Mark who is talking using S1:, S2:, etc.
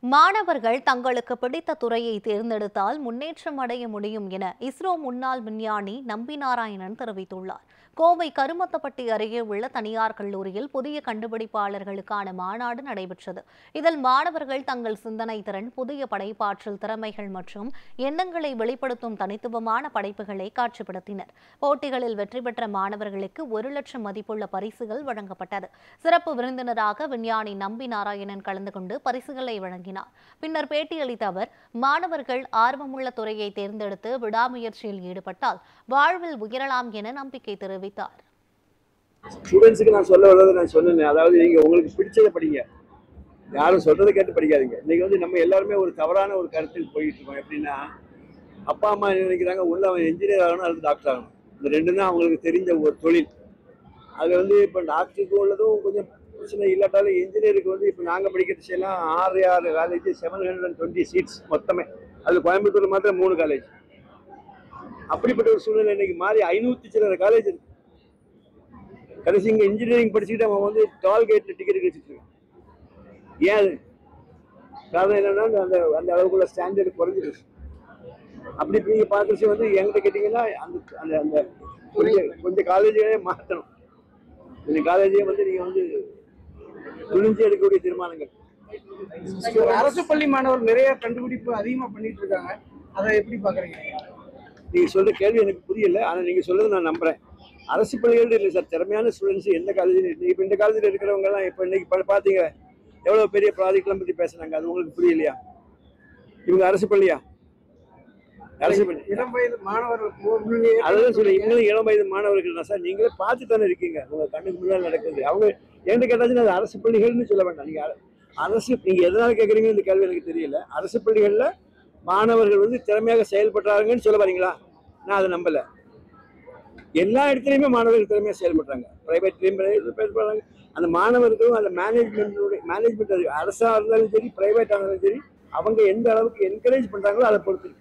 S1: மாணவர்கள் தங்களுக்கு பிடித்த துறையை தேர்ந்தெடுத்தால் முன்னேற்றம் அடைய முடியும் என இஸ்ரோ முன்னாள் விஞ்ஞானி நம்பி நாராயணன் தெரிவித்துள்ளார். கோவை கருமத்தப்பட்டி அருகே உள்ள தனியார் கல்லூரியில் புதிய கண்டுபிடிப்பாளர்களுக்கான மாநாடு நடைபெற்றது. இதில் மாணவர்கள் தங்கள் சிந்தனை திறன், புதிய படைப்பாற்றல் திறமைகள் மற்றும் எண்ணங்களை வெளிப்படுத்தும் தனித்துவமான படைப்புகளை காட்சிப்படுத்தினர். போட்டிகளில் வெற்றி பெற்ற மாணவர்களுக்கு 1 லட்சம் மதிப்புள்ள பரிசுகள் வழங்கப்பட்டது. சிறப்பு விருந்தினராக விஞ்ஞானி நம்பி நாராயணன் கலந்து கொண்டு பரிசுகளை வழங்கினார். பின்னர் பேட்டியளித்த அவர், மாணவர்கள் ஆர்வமுள்ள துறையை தேர்ந்தெடுத்து விடாமுயற்சியில் ஈடுபட்டால் வாழ்வில் உயரலாம் என நம்பிக்கை தெரிவித்தார்.
S2: ஸ்டூடெண்ட்ஸுக்கு நான் சொல்ல வர்றதை நான் சொன்னேன். அதாவது நீங்க உங்களுக்கு பிடிச்சதை படிங்க, யாரும் சொல்றதை கேட்டு படிக்காதீங்க. இன்னைக்கு நம்ம எல்லாருமே ஒரு தவறான ஒரு கருத்தில் போயிட்டு இருக்கோம். எப்படின்னா, அப்பா அம்மா என்ன நினைக்கிறாங்க, ஒன்று அவன் என்ஜினியர் ஆகணும் அல்லது டாக்டர் ஆகணும். இந்த ரெண்டு தான் அவங்களுக்கு தெரிஞ்ச ஒரு தொழில். அது இப்போ டாக்டருக்கு உள்ளதும் கொஞ்சம் பிரச்சனை இல்லாட்டாலும் இன்ஜினியருக்கு இப்போ நாங்கள் படிக்கிறது செய்யலாம் 6 காலேஜ், 720 சீட்ஸ் மொத்தமே. அது கோயம்புத்தூர் மாத்திரம் 3 காலேஜ். அப்படிப்பட்ட ஒரு சூழ்நிலை இன்னைக்கு மாறி 500 சில காலேஜ் இருக்கு. கடைசி இங்கே இன்ஜினியரிங் படிச்சுக்கிட்டு அவன் டால்கேட்ல டிக்கெட் கிடைச்சிட்டு இருக்கான். ஏன் அது காரணம் என்னன்னா, அந்த அந்த அளவுக்குள்ள ஸ்டாண்டர்டு குறைஞ்சிருச்சு. அப்படி நீங்க பார்த்துச்சு என்கிட்ட கேட்டீங்கன்னா அந்த அந்த அந்த கொஞ்சம் காலேஜுகளே மாற்றணும். இந்த காலேஜே நீங்க துணிஞ்சு எடுக்கக்கூடிய தீர்மானங்கள்.
S3: அரசு பள்ளி மாணவர் நிறைய கண்டுபிடிப்பு அதிகமா பண்ணிட்டு இருக்காங்க, அதை எப்படி பாக்குறீங்க?
S2: நீங்க சொல்ற கேள்வி எனக்கு புரியல, ஆனா நீங்க சொல்றது நான் நம்புறேன். அரசு பள்ளிகள் இல்லை சார், திறமையான ஸ்டூடெண்ட்ஸ் எந்த காலேஜில் இப்போ இந்த காலேஜில் இருக்கிறவங்க எல்லாம் இப்போ இன்னைக்கு பாத்தீங்க எவ்வளவு பெரிய ப்ராஜெக்ட்லாம் பத்தி பேசுறாங்க. அது உங்களுக்கு புரியலையா? இவங்க அரசு பள்ளியா? அரசு பள்ளி
S3: இளம் வயது மாணவர்கள்
S2: அதான் சொல்லி இவங்களும் இளம் வயது மாணவர்கள் தான் சார். நீங்களே பார்த்து தானே இருக்கீங்க, உங்க கண்ணுக்கு முன்னாடி நடக்குது. அவங்க என்கிட்ட கேட்டாச்சுன்னா அது அரசு பள்ளிகள்னு சொல்ல வேண்டாம். நீங்க அரசு, நீங்க எதனால கேட்குறீங்க இந்த கேள்வி எனக்கு தெரியல. அரசு பள்ளிகள்ல மாணவர்கள் திறமையாக செயல்படுறாங்கன்னு சொல்ல வரீங்களா? நான் அதை நம்பல. எல்லா இடத்துலையுமே மாணவர்கள் திறமையாக செயல்படுறாங்க. பிரைவேட்லையும் செயல்படுறாங்க. அந்த மாணவர்களும் அந்த மேனேஜ்மெண்ட் அரசாக இருந்தாலும் சரி, பிரைவேட்டாக இருந்தாலும் சரி, அவங்க எந்த அளவுக்கு என்கரேஜ் பண்றாங்களோ அதை பொறுத்து.